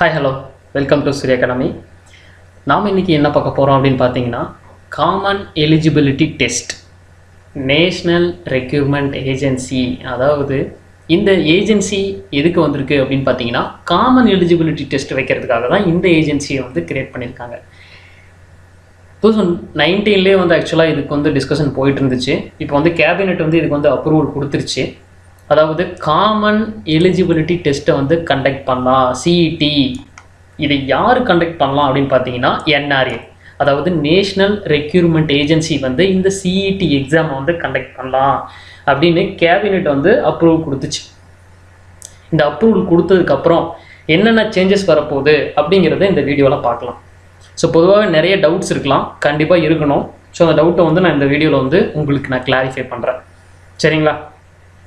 Hi hello welcome to Surya academy. நாம் இன்றைக்கி என்ன பார்க்க போகிறோம் அப்படின்னு பார்த்தீங்கன்னா, common eligibility test national recruitment agency. அதாவது இந்த ஏஜென்சி எதுக்கு வந்திருக்கு அப்படின்னு பார்த்தீங்கன்னா, காமன் எலிஜிபிலிட்டி டெஸ்ட் வைக்கிறதுக்காக தான் இந்த ஏஜென்சியை வந்து கிரியேட் பண்ணியிருக்காங்க. 2019 வந்து ஆக்சுவலாக இதுக்கு வந்து டிஸ்கஷன் போயிட்டு இருந்துச்சு. இப்போ வந்து கேபினெட் வந்து இதுக்கு வந்து அப்ரூவல் கொடுத்துருச்சு. அதாவது காமன் எலிஜிபிலிட்டி டெஸ்ட்டை வந்து கண்டக்ட் பண்ணலாம், சிஇடி. இதை யார் கண்டக்ட் பண்ணலாம் அப்படின்னு பார்த்தீங்கன்னா, என்ஆர்ஏ, அதாவது நேஷ்னல் ரெக்ரூட்மெண்ட் ஏஜென்சி வந்து இந்த சிஇடி எக்ஸாமை வந்து கண்டக்ட் பண்ணலாம் அப்படின்னு கேபினெட் வந்து அப்ரூவல் கொடுத்துச்சு. இந்த அப்ரூவல் கொடுத்ததுக்கப்புறம் என்னென்ன சேஞ்சஸ் வரப்போகுது அப்படிங்கிறத இந்த வீடியோவில் பார்க்கலாம். ஸோ பொதுவாக நிறைய டவுட்ஸ் இருக்கலாம், கண்டிப்பாக இருக்கணும். ஸோ அந்த டவுட்டை வந்து நான் இந்த வீடியோவில் வந்து உங்களுக்கு நான் கிளாரிஃபை பண்ணுறேன். சரிங்களா,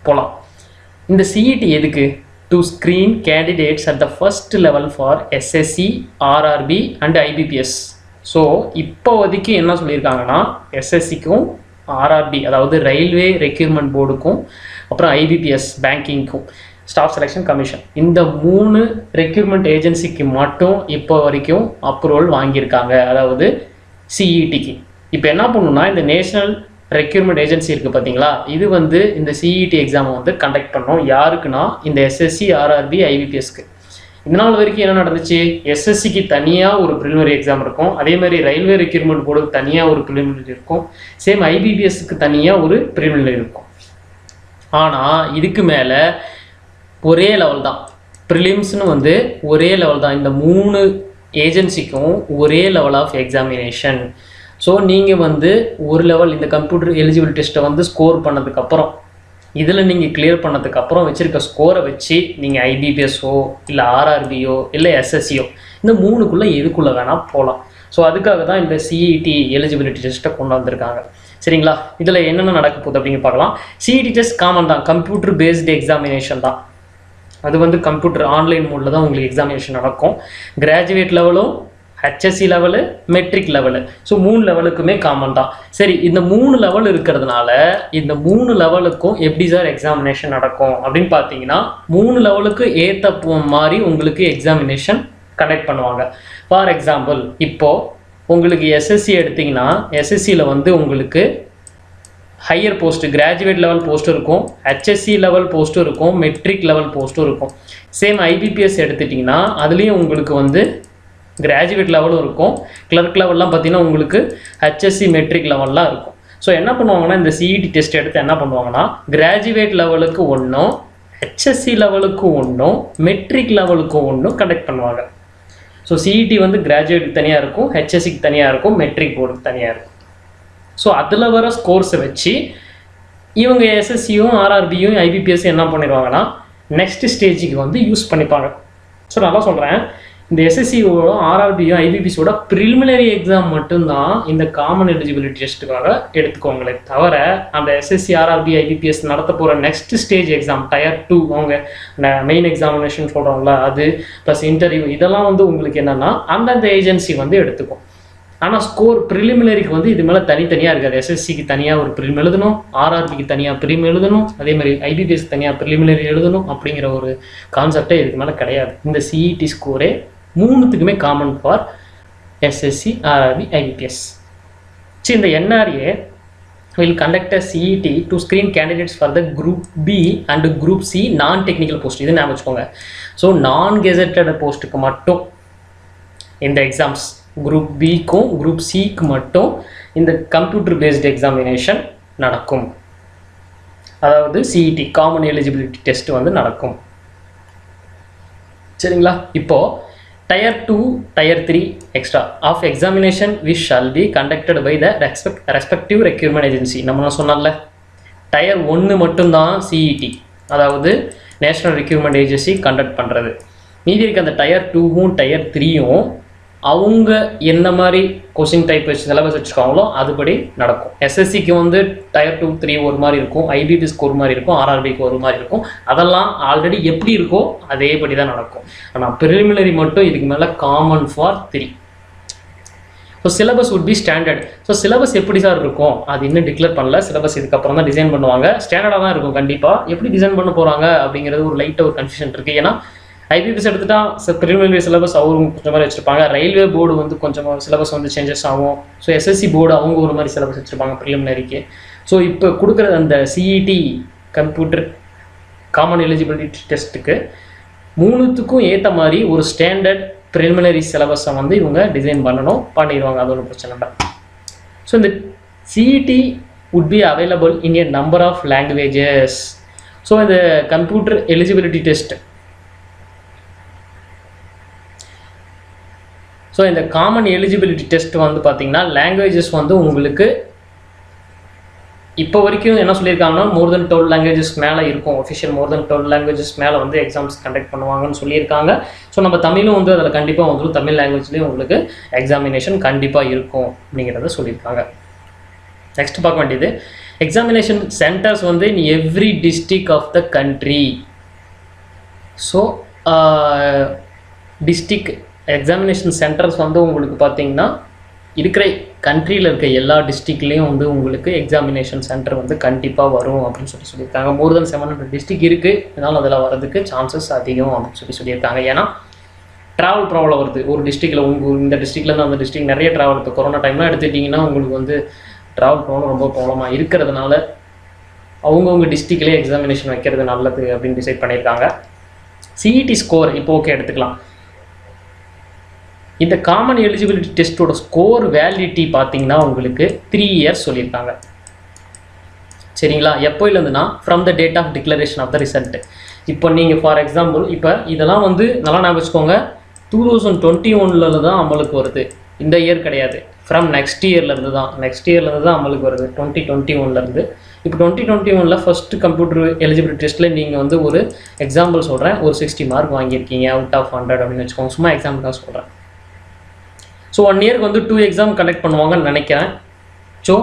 போகலாம். இந்த சிஇடி எதுக்கு? To screen candidates at the first level for SSC, RRB and IBPS. So இப்போதைக்கு என்ன சொல்லியிருக்காங்கன்னா, எஸ்எஸ்சிக்கும் ஆர்ஆர்பி அதாவது ரயில்வே ரெக்ரூட்மெண்ட் போர்டுக்கும் அப்புறம் ஐபிபிஎஸ் பேங்கிங்க்கும் ஸ்டாஃப் செலெக்ஷன் கமிஷன், இந்த 3 ரெக்ரூட்மெண்ட் ஏஜென்சிக்கு மட்டும் இப்போ வரைக்கும் அப்ரூவல் வாங்கியிருக்காங்க, அதாவது சிஇடிக்கு. இப்போ என்ன பண்ணணும்னா, இந்த நேஷ்னல் ரெக்ரூட்மெண்ட் ஏஜென்சி இருக்குது பார்த்தீங்களா, இது வந்து இந்த சிஇடி எக்ஸாமை வந்து கண்டக்ட் பண்ணோம். யாருக்குன்னா, இந்த எஸ்எஸ்சி, ஆர்ஆர்பி, ஐபிபிஎஸ்க்கு. இந்த நாள் வரைக்கும் என்ன நடந்துச்சு, எஸ்எஸ்சிக்கு தனியாக ஒரு ப்ரிலிமினரி எக்ஸாம் இருக்கும், அதே மாதிரி ரயில்வே ரெக்ரூட்மெண்ட் போர்டுக்கு தனியாக ஒரு ப்ரிலிமினரி இருக்கும், சேம் ஐபிபிஎஸ்க்கு தனியாக ஒரு ப்ரிலிமினரி இருக்கும். ஆனால் இதுக்கு மேலே ஒரே லெவல் தான், ப்ரிலிம்ஸ்னு வந்து ஒரே லெவல் தான். இந்த 3 ஏஜென்சிக்கும் ஒரே லெவல் ஆஃப் எக்ஸாமினேஷன். ஸோ நீங்கள் வந்து ஒரு லெவல் இந்த கம்ப்யூட்டர் எலிஜிபிள் டெஸ்ட்டை வந்து ஸ்கோர் பண்ணதுக்கப்புறம், இதில் நீங்கள் கிளியர் பண்ணதுக்கப்புறம் வச்சுருக்க ஸ்கோரை வச்சு நீங்கள் ஐபிபிஎஸ்ஓ இல்லை ஆர்ஆர்பியோ இல்லை எஸ்எஸ்சியோ இந்த 3க்குள்ளே எதுக்குள்ளே வேணால் போகலாம். ஸோ அதுக்காக தான் இந்த சிஇடி எலிஜிபிலிட்டி டெஸ்ட்டை கொண்டு வந்திருக்காங்க. சரிங்களா, இதில் என்னென்ன நடக்க போகுது அப்படின்னு பார்க்கலாம். சிஇடி டெஸ்ட் காமன் தான், கம்ப்யூட்டர் பேஸ்டு எக்ஸாமினேஷன் தான். அது வந்து கம்ப்யூட்டர் ஆன்லைன் மோடில் தான் உங்களுக்கு எக்ஸாமினேஷன் நடக்கும். கிராஜுவேட் லெவலும், HSC level, matric level, so 3 லெவலுக்குமே காமன் தான். சரி, இந்த 3 லெவல் இருக்கிறதுனால இந்த 3 லெவலுக்கும் எப்படி சார் எக்ஸாமினேஷன் நடக்கும் அப்படின்னு பார்த்தீங்கன்னா, 3 லெவலுக்கு ஏற்ற மாதிரி உங்களுக்கு எக்ஸாமினேஷன் கண்டக்ட் பண்ணுவாங்க. ஃபார் எக்ஸாம்பிள், இப்போது உங்களுக்கு எஸ்எஸ்சி எடுத்திங்கன்னா, எஸ்எஸ்சியில் வந்து உங்களுக்கு ஹையர் போஸ்ட்டு, கிராஜுவேட் லெவல் போஸ்ட்டும் இருக்கும், ஹெச்எஸ்சி லெவல் போஸ்ட்டும் இருக்கும், மெட்ரிக் லெவல் போஸ்ட்டும் இருக்கும். சேம் ஐபிபிஎஸ் எடுத்துட்டிங்கன்னா அதுலேயும் உங்களுக்கு வந்து கிராஜுவேட் லெவலும் இருக்கும், கிளர்க் லெவல்லாம் பார்த்தீங்கன்னா உங்களுக்கு ஹெச்எஸ்சி மெட்ரிக் லெவல்லாம் இருக்கும். ஸோ என்ன பண்ணுவாங்கன்னா, இந்த சிஇடி டெஸ்ட் எடுத்து என்ன பண்ணுவாங்கன்னா, கிராஜுவேட் லெவலுக்கு ஒன்றும், ஹெச்எஸ்சி லெவலுக்கு ஒன்றும், மெட்ரிக் லெவலுக்கு ஒன்றும் கண்டக்ட் பண்ணுவாங்க. ஸோ சிஇடி வந்து கிராஜுவேட்டுக்கு தனியாக இருக்கும், ஹெச்எஸ்சிக்கு தனியாக இருக்கும், மெட்ரிக் போர்டுக்கு தனியாக இருக்கும். ஸோ அதில் வர ஸ்கோர்ஸை வச்சு இவங்க எஸ்எஸ்சியும் ஆர்ஆர்பியும் ஐபிபிஎஸ் என்ன பண்ணிடுவாங்கன்னா, நெக்ஸ்ட் ஸ்டேஜுக்கு வந்து யூஸ் பண்ணிப்பாங்க. ஸோ நல்லா சொல்கிறேன், இந்த எஸ்எஸ்சியோட ஆர்ஆர்பியும் ஐபிபிஎஸோட ப்ரிலிமினரி எக்ஸாம் மட்டும்தான் இந்த காமன் எலிஜிபிலிட்டி டெஸ்ட்டுக்காக எடுத்துக்கோங்களே தவிர, அந்த எஸ்எஸ்சி, ஆர்ஆர்பி, ஐபிபிஎஸ் நடத்த போகிற நெக்ஸ்ட் ஸ்டேஜ் எக்ஸாம் டயர் 2 அவங்க மெயின் எக்ஸாமினேஷன் சொல்கிறாங்களா, அது ப்ளஸ் இன்டர்வியூ, இதெல்லாம் வந்து உங்களுக்கு என்னென்னா அந்தந்த ஏஜென்சி வந்து எடுத்துக்கும். ஆனால் ஸ்கோர் ப்ரிலிமினரிக்கு வந்து இது மேலே தனித்தனியாக இருக்காது. எஸ்எஸ்சிக்கு தனியாக ஒரு ப்ரிலிம் எழுதணும், ஆர்ஆர்பிக்கு தனியாக ப்ரிலிம் எழுதணும், அதே மாதிரி ஐபிபிஎஸ்க்கு தனியாக ப்ரிலிமினரி எழுதணும் அப்படிங்கிற ஒரு கான்செப்டே இதுக்கு மேலே கிடையாது. இந்த சிஇடி ஸ்கோரே 3த்துக்குமே common for SSC, RRB, IBPS. So இந்த NRA will conduct a CET to screen candidates for the Group B and Group C non-technical post. இது ஞாபகம் வச்சுக்கோங்க. ஸோ நான்-கெசட்டட் போஸ்ட்டுக்கு மட்டும் இந்த எக்ஸாம்ஸ், குரூப் பிக்கும் குரூப் சிக்கு மட்டும் இந்த கம்ப்யூட்டர் பேஸ்டு எக்ஸாமினேஷன் நடக்கும். அதாவது சிஇடி காமன் எலிஜிபிலிட்டி டெஸ்ட் வந்து நடக்கும். சரிங்களா, இப்போது tier 2, tier 3 extra of examination which shall be conducted by the respective recruitment agency. நம்ம சொன்னால டயர் 1 மட்டும்தான் சிஇடி, அதாவது நேஷ்னல் ரெக்ரூட்மெண்ட் ஏஜென்சி கண்டக்ட் பண்ணுறது. மீதி இருக்க அந்த டயர் 2வும் டயர் 3யும் அவங்க என்ன மாதிரி கொஸ்டின் டைப் வச்சு சிலபஸ் வச்சுருக்காங்களோ அதுபடி நடக்கும். எஸ்எஸ்சிக்கு வந்து டயர் 2, 3 ஒரு மாதிரி இருக்கும், ஐபிபிஎஸ்க்கு ஒரு மாதிரி இருக்கும், ஆர்ஆர்பிக்கு ஒரு மாதிரி இருக்கும். அதெல்லாம் ஆல்ரெடி எப்படி இருக்கோ அதேபடி தான் நடக்கும். ஆனால் ப்ரிலிமினரி மட்டும் இதுக்கு மேலே common for 3. So syllabus would be standard. So syllabus எப்படி சார் இருக்கும், அது இன்னும் டிக்ளேர் பண்ணல. சிலபஸ் இதுக்கப்புறம் தான் டிசைன் பண்ணுவாங்க. ஸ்டாண்டர்டாக தான் இருக்கும் கண்டிப்பாக. எப்படி டிசைன் பண்ண போகிறாங்க அப்படிங்கிறது ஒரு லைட்டாக ஒரு கன்ஃபியூஷன் இருக்குது. ஏன்னா ஐபிபிஎஸ் எடுத்துட்டா ப்ரிலிமினரி சிலபஸ் அவரும் கொஞ்சம் மாதிரி வச்சுருப்பாங்க. ரயில்வே போர்டு வந்து கொஞ்சம் சிலபஸ் வந்து சேஞ்சஸ் ஆகும். ஸோ எஸ்எஸ்சி போர்டு அவங்க ஒரு மாதிரி சிலபஸ் வச்சுருப்பாங்க ப்ரிலிமினரிக்கு. ஸோ இப்போ கொடுக்குற அந்த சிஇடி கம்ப்யூட்டர் காமன் எலிஜிபிலிட்டி டெஸ்ட்டுக்கு 3த்துக்கும் ஏற்ற மாதிரி ஒரு ஸ்டாண்டர்ட் ப்ரிலிமினரி சிலபஸை வந்து இவங்க டிசைன் பண்ணிடுவாங்க. அது ஒரு பிரச்சனை இல்லை. ஸோ இந்த CET would be available in a number of languages. So இந்த கம்ப்யூட்டர் எலிஜிபிலிட்டி டெஸ்ட், ஸோ இந்த காமன் எலிஜிபிலிட்டி டெஸ்ட் வந்து பார்த்தீங்கன்னா லாங்குவேஜஸ் வந்து உங்களுக்கு இப்போ வரைக்கும் என்ன சொல்லியிருக்காங்கன்னா மோர் தென் 12 லாங்குவேஜஸ் மேலே இருக்கும். ஒஃபிஷியல் மோர் தென் 12 லாங்குவேஜஸ் மேலே வந்து எக்ஸாம்ஸ் கண்டக்ட் பண்ணுவாங்கன்னு சொல்லியிருக்காங்க. ஸோ நம்ம தமிழும் வந்து அதில் கண்டிப்பாக வந்துடும். தமிழ் லாங்குவேஜ்லேயும் உங்களுக்கு எக்ஸாமினேஷன் கண்டிப்பாக இருக்கும் அப்படிங்கிறத சொல்லியிருக்காங்க. நெக்ஸ்ட் பார்க்க வேண்டியது எக்ஸாமினேஷன் சென்டர்ஸ் வந்து in every district of the country. So district examination centres வந்து உங்களுக்கு பார்த்தீங்கன்னா இருக்கிற கண்ட்ரியில் இருக்க எல்லா டிஸ்ட்ரிக்ட்லேயும் வந்து உங்களுக்கு எக்ஸாமினேஷன் சென்டர் வந்து கண்டிப்பாக வரும் அப்படின்னு சொல்லியிருக்காங்க. மோர் தென் 700 டிஸ்ட்ரிக்ட் இருக்குது. இதனால் அதில் வரதுக்கு சான்சஸ் அதிகம் அப்படின்னு சொல்லியிருக்காங்க. ஏன்னா ட்ராவல் ப்ராப்ளம் வருது. ஒரு டிஸ்ட்ரிக்டில் இந்த டிஸ்ட்ரிக்ட்லேருந்து அந்த டிஸ்ட்ரிக்ட் நிறைய ட்ராவல், இப்போ கொரோனா டைம்லாம் எடுத்துக்கிட்டிங்கன்னா உங்களுக்கு வந்து ட்ராவல் ப்ராப்ளம் ரொம்ப ப்ராப்ளமாக இருக்கிறதுனால அவங்கவுங்க டிஸ்ட்ரிக்ட்லேயே எக்ஸாமினேஷன் வைக்கிறது நல்லது அப்படின்னு டிசைட் பண்ணியிருக்காங்க. சிஇடி ஸ்கோர் இப்போ ஓகே எடுத்துக்கலாம். இந்த காமன் எலிஜிபிலிட்டி டெஸ்ட்டோட ஸ்கோர் வேலிடிட்டி பார்த்தீங்கன்னா உங்களுக்கு 3 இயர்ஸ் சொல்லியிருக்காங்க. சரிங்களா? எப்போயிலேருந்துன்னா from the date of declaration of the result. இப்போ நீங்கள் ஃபார் எக்ஸாம்பிள் இப்போ இதெல்லாம் வந்து நல்லா ஞாபகம் வச்சுக்கோங்க, 2021 தான் அமலுக்கு வருது. இந்த இயர் கிடையாது. ஃப்ரம் நெக்ஸ்ட் இயர்லேருந்து தான் அமலுக்கு வருது. 2021 இப்போ 2021 ஃபஸ்ட்டு கம்ப்யூட்டர் எலிஜிபிலிட்டி டெஸ்ட்டில் நீங்கள் வந்து ஒரு எக்ஸாம்பிள் சொல்கிறேன், ஒரு 60 மார்க் வாங்கியிருக்கீங்க அவுட் ஆஃப் 100 அப்படின்னு வச்சுக்கோங்க. சும்மா எக்ஸாம்பிள் சொல்கிறேன். ஸோ 1 இயருக்கு வந்து 2 எக்ஸாம் கண்டக்ட் பண்ணுவாங்கன்னு நினைக்கிறேன். ஸோ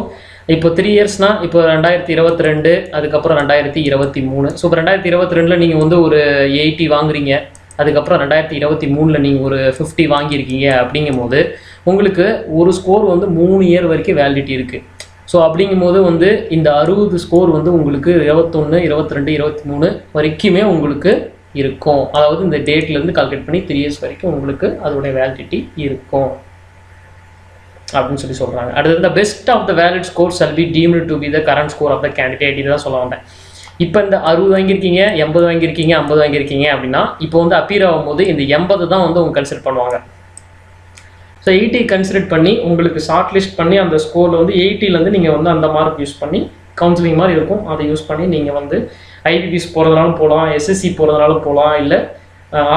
இப்போ 3 இயர்ஸ்னால் இப்போ 2022 அதுக்கப்புறம் 2023. ஸோ இப்போ 2022 நீங்கள் வந்து ஒரு 80 வாங்குறீங்க, அதுக்கப்புறம் 2023 நீங்கள் ஒரு 50 வாங்கியிருக்கீங்க. அப்படிங்கும் போது உங்களுக்கு ஒரு ஸ்கோர் வந்து 3 இயர் வரைக்கும் வேலிடிட்டி இருக்குது. ஸோ அப்படிங்கும் போது வந்து இந்த 60 ஸ்கோர் வந்து உங்களுக்கு 21, 22, 23 வரைக்குமே உங்களுக்கு இருக்கும். அதாவது இந்த டேட்லேருந்து கால்குலேட் பண்ணி 3 இயர்ஸ் வரைக்கும் உங்களுக்கு அதோடைய வேலிடிட்டி இருக்கும் அப்படின்னு சொல்கிறாங்க. அடுத்தது best of the valid score shall be deemed to be the current score of the candidate. இதுதான் சொல்ல வந்தேன். இப்போ இந்த 60 வாங்கியிருக்கீங்க, 80 வாங்கியிருக்கீங்க, 50 வாங்கியிருக்கீங்க அப்படின்னா இப்போ வந்து அப்பீர் ஆகும்போது இந்த 80 தான் வந்து அவங்க கன்சிடர் பண்ணுவாங்க. ஸோ 80 கன்சிடர் பண்ணி உங்களுக்கு ஷார்ட் லிஸ்ட் பண்ணி அந்த ஸ்கோரில் வந்து 80லேருந்து நீங்கள் வந்து அந்த மார்க் யூஸ் பண்ணி கவுன்சிலிங் மாதிரி இருக்கும், அதை யூஸ் பண்ணி நீங்கள் வந்து ஐபிபிஎஸ் போகிறதுனாலும் போகலாம், எஸ்எஸ்சி போகிறதுனாலும் போகலாம், இல்லை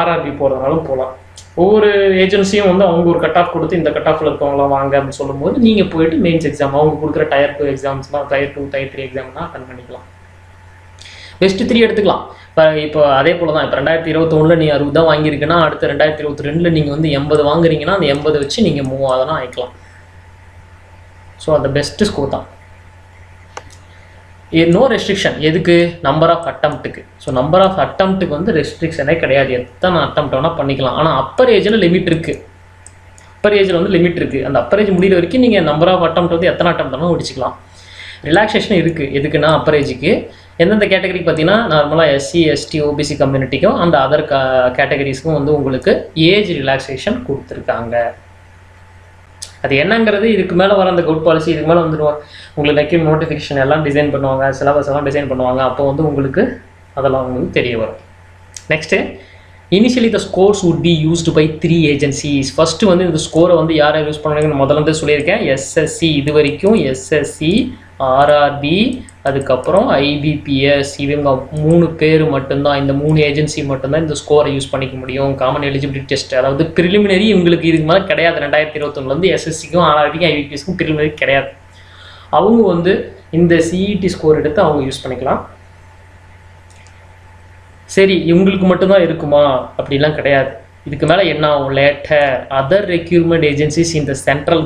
ஆர்ஆர்பி போகிறதுனாலும் போகலாம். ஒவ்வொரு ஏஜென்சியும் வந்து அவங்க ஒரு கட் ஆஃப் கொடுத்து இந்த கட் ஆஃபில் இருக்கவங்களாம் வாங்க அப்படின்னு சொல்லும்போது நீங்கள் போயிட்டு மெயின்ஸ் எக்ஸாம் அவங்க கொடுக்குற Tier 2 எக்ஸாம்ஸ்லாம் Tier 2 Tier 3 எக்ஸாம்லாம் அட்டன் பண்ணிக்கலாம். பெஸ்ட் 3 எடுத்துக்கலாம். இப்போ அதே போல் தான் இப்போ 2021 நீ 60 தான் வாங்கியிருக்குன்னா அடுத்த 2022 நீங்கள் வந்து 80 வாங்குறீங்கன்னா அந்த 80 வச்சு நீங்கள் மூவ் ஆகலாம் ஆகிக்கலாம். ஸோ அந்த பெஸ்ட்டு ஸ்கோர் தான். No restriction. எதுக்கு? நம்பர் ஆஃப் அட்டம்ப்ட்டுக்கு. ஸோ நம்பர் ஆஃப் அட்டம்ப்ட்டுக்கு வந்து ரெஸ்ட்ரிக்ஷனே கிடையாது. எத்தனை அட்டம்ப்ட் வேணால் பண்ணிக்கலாம். ஆனால் அப்பர் ஏஜில் லிமிட் இருக்குது. அப்பர் ஏஜில் வந்து லிமிட் இருக்குது. அந்த அப்பர் ஏஜ் முடிகிற வரைக்கும் நீங்கள் நம்பர் ஆஃப் அட்டம்ப்ட் வந்து எத்தனை அட்டம்ப்ட் வேணாலும் முடிச்சிக்கலாம். ரிலாக்ஸேஷன் இருக்குது. எதுக்குன்னா அப்பர் ஏஜுக்கு எந்தெந்த கேட்டகரிக்கு பார்த்தீங்கன்னா நார்மலாக எஸ்சி எஸ்டி ஓபிசி கம்யூனிட்டிக்கும் அந்த அதர் கேட்டகரிஸ்க்கும் வந்து உங்களுக்கு ஏஜ் ரிலாக்ஸேஷன் கொடுத்துருக்காங்க. அது என்னங்கிறது இதுக்கு மேலே வர அந்த கவுட் பாலிசி இதுக்கு மேலே வந்துடுவாங்க. உங்களுக்கு ரெக்யூம் நோட்டிஃபிகேஷன் எல்லாம் டிசைன் பண்ணுவாங்க, சிலபஸ் எல்லாம் டிசைன் பண்ணுவாங்க. அப்போ வந்து உங்களுக்கு அதெல்லாம் உங்களுக்கு தெரிய வரும். Next initially the scores would be used by 3 agencies. First வந்து இந்த ஸ்கோரை வந்து யாரை யூஸ் பண்ணுவாங்கன்னு முதல்ல சொல்லியிருக்கேன். எஸ்எஸ்சி இது வரைக்கும் எஸ்எஸ்சி, ஆர்ஆர்பி, அதுக்கப்புறம் ஐபிபிஎஸ், இவங்க 3 பேர் மட்டும்தான், இந்த 3 ஏஜென்சி மட்டும்தான் இந்த ஸ்கோரை யூஸ் பண்ணிக்க முடியும். காமன் எலிஜிபிலிட்டி டெஸ்ட் அதாவது ப்ரிலிமினரி இவங்களுக்கு இதுக்கு மேலே கிடையாது. 2021 எஸ்எஸ்சிக்கும் ஆர்ஆர்பிக்கும் ஐபிபிஎஸ்க்கும் ப்ரிலிமினரி கிடையாது. அவங்க வந்து இந்த சிஇடி ஸ்கோர் எடுத்து அவங்க யூஸ் பண்ணிக்கலாம். சரி இவங்களுக்கு மட்டும்தான் இருக்குமா அப்படிலாம் கிடையாது. இதுக்கு மேலே என்ன ஆகும்? லேட்டர் அதர் ரெக்யூர்மெண்ட் ஏஜென்சிஸ் இந்த central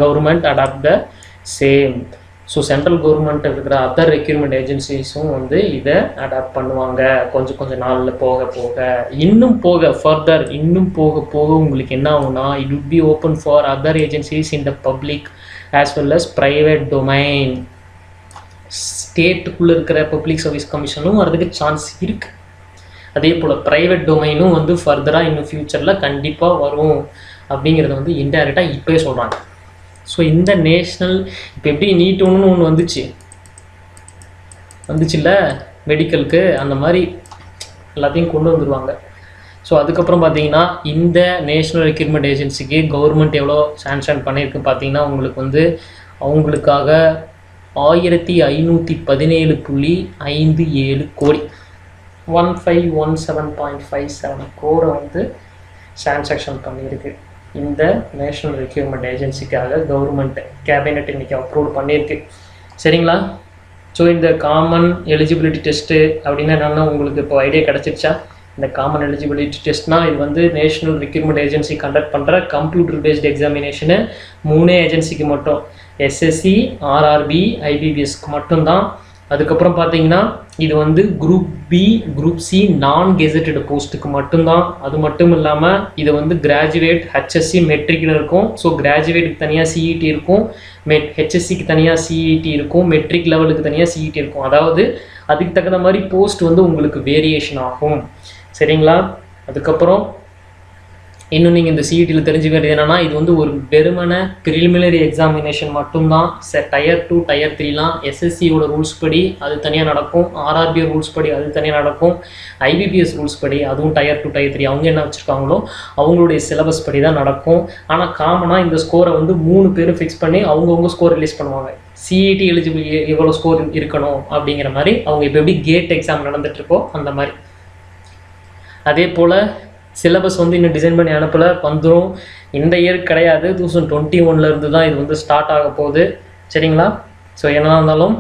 government adopt the same. So central government இருக்கிற அதர் ரெக்யூர்மெண்ட் ஏஜென்சிஸும் வந்து இதை அடாப்ட் பண்ணுவாங்க. கொஞ்சம் நாளில் போக ஃபர்தர் இன்னும் போக உங்களுக்கு என்ன ஆகும்னா it would be open for other agencies in the public as well as private domain. ஸ்டேட்டுக்குள்ளே இருக்கிற பப்ளிக் சர்வீஸ் கமிஷனும் வரதுக்கு சான்ஸ் இருக்குது. அதே போல் ப்ரைவேட் டொமைனும் வந்து ஃபர்தராக இன்னும் ஃப்யூச்சரில் கண்டிப்பாக வரும் அப்படிங்கிறத வந்து இன்டைரக்டாக இப்போயே சொல்கிறாங்க. ஸோ இந்த நேஷ்னல் இப்போ எப்படி நீட் ஒன்று வந்துச்சுல்ல மெடிக்கலுக்கு, அந்த மாதிரி எல்லாத்தையும் கொண்டு வந்துடுவாங்க. ஸோ அதுக்கப்புறம் பார்த்தீங்கன்னா இந்த நேஷ்னல் ரெக்ரூட்மெண்ட் ஏஜென்சிக்கு கவர்மெண்ட் எவ்வளோ சாங்ஷன் பண்ணியிருக்கு பார்த்தீங்கன்னா உங்களுக்கு வந்து அவங்களுக்காக 1517.57 கோடி 1517.57 கோரை வந்து சாங்ஷன் பண்ணியிருக்கு இந்த நேஷ்னல் ரெக்ரூட்மெண்ட் ஏஜென்சிக்காக கவர்மெண்ட் கேபினெட் இன்றைக்கி அப்ரூவ் பண்ணியிருக்கு. சரிங்களா? ஸோ இந்த காமன் எலிஜிபிலிட்டி டெஸ்ட்டு அப்படின்னா என்னென்னா உங்களுக்கு இப்போ ஐடியா கிடச்சிருச்சா? இந்த காமன் எலிஜிபிலிட்டி டெஸ்ட்னால் இது வந்து நேஷ்னல் ரெக்ரூட்மெண்ட் ஏஜென்சி கண்டக்ட் பண்ணுற கம்ப்யூட்டர் பேஸ்டு எக்ஸாமினேஷனு 3 ஏஜென்சிக்கு மட்டும், எஸ்எஸ்சி, ஆர்ஆர்பி, ஐபிபிஎஸ்க்கு மட்டும்தான். அதுக்கப்புறம் பார்த்தீங்கன்னா இது வந்து குரூப் பி, குரூப் சி நான் கெசட்டட் போஸ்ட்டுக்கு மட்டும்தான். அது மட்டும் இல்லாமல் இது வந்து கிராஜுவேட் ஹெச்எஸ்சி மெட்ரிக்கில் இருக்கும். ஸோ கிராஜுவேட்டுக்கு தனியாக சிஇடி இருக்கும், ஹெச்எஸ்சிக்கு தனியாக சிஇடி இருக்கும், மெட்ரிக் லெவலுக்கு தனியாக சிஇடி இருக்கும். அதாவது அதுக்கு தகுந்த மாதிரி போஸ்ட் வந்து உங்களுக்கு வேரியேஷன் ஆகும். சரிங்களா? அதுக்கப்புறம் இன்னும் நீங்கள் இந்த சிஇடியில் தெரிஞ்சுக்க வேண்டியது என்னென்னா இது வந்து ஒரு வெறுமன ப்ரிலிமினரி எக்ஸாமினேஷன் மட்டும்தான். டயர் 2 டயர் 3லாம் எஸ்எஸ்சியோட ரூல்ஸ் படி அது தனியாக நடக்கும், ஆர்ஆர்பி ரூல்ஸ் படி அது தனியாக நடக்கும், ஐபிபிஎஸ் ரூல்ஸ் படி அதுவும் டயர் 2 டயர் 3 அவங்க என்ன வச்சுருக்காங்களோ அவங்களுடைய சிலபஸ் படி தான் நடக்கும். ஆனால் காமனாக இந்த ஸ்கோரை வந்து 3 பேரும் ஃபிக்ஸ் பண்ணி அவங்கவுங்க ஸ்கோர் ரிலீஸ் பண்ணுவாங்க. சிஇடி எலிஜிபிள் எவ்வளோ ஸ்கோர் இருக்கணும் அப்படிங்கிற மாதிரி அவங்க இப்போ எப்படி கேட் எக்ஸாம் நடந்துகிட்ருக்கோ அந்த மாதிரி. அதே போல் சிலபஸ் வந்து இன்னும் டிசைன் பண்ணி அனுப்பலை, வந்துடும். இந்த இயர் கிடையாது, 2021 தான் இது வந்து ஸ்டார்ட் ஆக போகுது. சரிங்களா? ஸோ என்ன இருந்தாலும்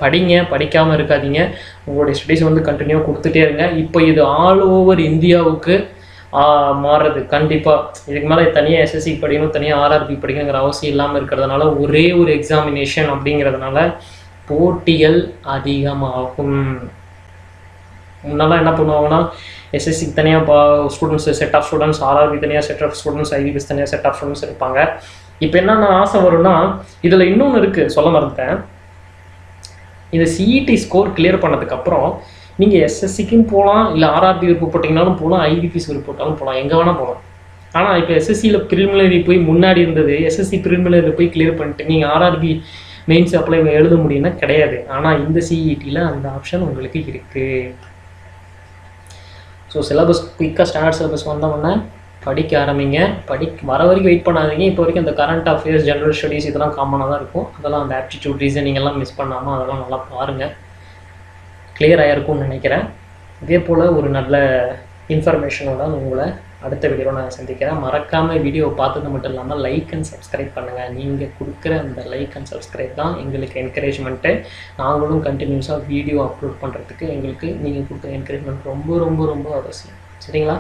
படிங்க, படிக்காமல் இருக்காதீங்க. உங்களுடைய ஸ்டடீஸ் வந்து கண்டினியூவாக கொடுத்துட்டே இருங்க. இப்போ இது ஆல் ஓவர் இந்தியாவுக்கு மாறுறது கண்டிப்பாக. இதுக்கு மேலே தனியாக எஸ்எஸ்சி படிக்கணும், தனியாக ஆர்ஆர்பி படிக்கணுங்கிற அவசியம் இல்லாமல் இருக்கிறதுனால ஒரே ஒரு எக்ஸாமினேஷன் அப்படிங்கிறதுனால போட்டிகள் அதிகமாகும். முன்னெல்லாம் என்ன பண்ணுவாங்கன்னா எஸ்எஸ்சிக்கு தனியாக students set of students, RRB தனியாக செட் ஆஃப் ஸ்டூடெண்ட்ஸ், ஐபிபிஎஸ் தனியாக செட் ஆஃப் ஸ்டூடெண்ட்ஸ் இருப்பாங்க. இப்போ என்னென்ன ஆசை வரும்னா இதில் இன்னொன்று இருக்குது, சொல்ல மறந்துட்டேன். இந்த சிஇடி ஸ்கோர் கிளியர் பண்ணதுக்கப்புறம் நீங்கள் எஸ்எஸ்சிக்கும் போகலாம், இல்லை ஆர்ஆர்பி விருப்பம் போட்டிங்கனாலும் போகலாம், ஐபிபிஎஸ் விருப்பம் போட்டாலும் போகலாம், எங்கே வேணால் போகலாம். ஆனால் இப்போ எஸ்எஸ்சியில் ப்ரிலிமினரி போய் முன்னாடி இருந்தது, எஸ்எஸ்சி ப்ரிலிமினரி போய் கிளியர் பண்ணிட்டு நீங்கள் ஆர்ஆர்பி மெயின்ஸ் அப்ளை எழுத முடியும்னா கிடையாது. ஆனால் இந்த சிஇடியில் அந்த ஆப்ஷன் உங்களுக்கு இருக்குது. ஸோ சிலபஸ் குயிக்காக ஸ்டாண்டர்ட் சிலபஸ் வந்தோம்னா படிக்க ஆரம்பிங்க. வர வரைக்கும் வெயிட் பண்ணாதீங்க. இப்போ வரைக்கும் அந்த கரண்ட் அஃபேர்ஸ், ஜென்ரல் ஸ்டடீஸ் இதெல்லாம் காமனாக தான் இருக்கும். அதெல்லாம் அந்த ஆப்டிடியூட், ரீசனிங் எல்லாம் மிஸ் பண்ணாமல் அதெல்லாம் நல்லா பாருங்கள். கிளியர் ஆகிருக்கும்னு நினைக்கிறேன். இதே போல் ஒரு நல்ல இன்ஃபர்மேஷனோட உங்களை அடுத்த வீடியோவில் நான் சந்திக்கிறேன். மறக்காமல் வீடியோவை பார்த்தது மட்டும் இல்லாமல் லைக் அண்ட் சப்ஸ்கிரைப் பண்ணுங்கள். நீங்கள் கொடுக்குற அந்த லைக் அண்ட் சப்ஸ்கிரைப் தான் எங்களுக்கு என்கரேஜ்மெண்ட்டு. நாங்களும் கண்டினியூஸாக வீடியோ அப்லோட் பண்ணுறதுக்கு எங்களுக்கு நீங்கள் கொடுக்குற என்கரேஜ்மெண்ட் ரொம்ப ரொம்ப ரொம்ப அவசியம். சரிங்களா?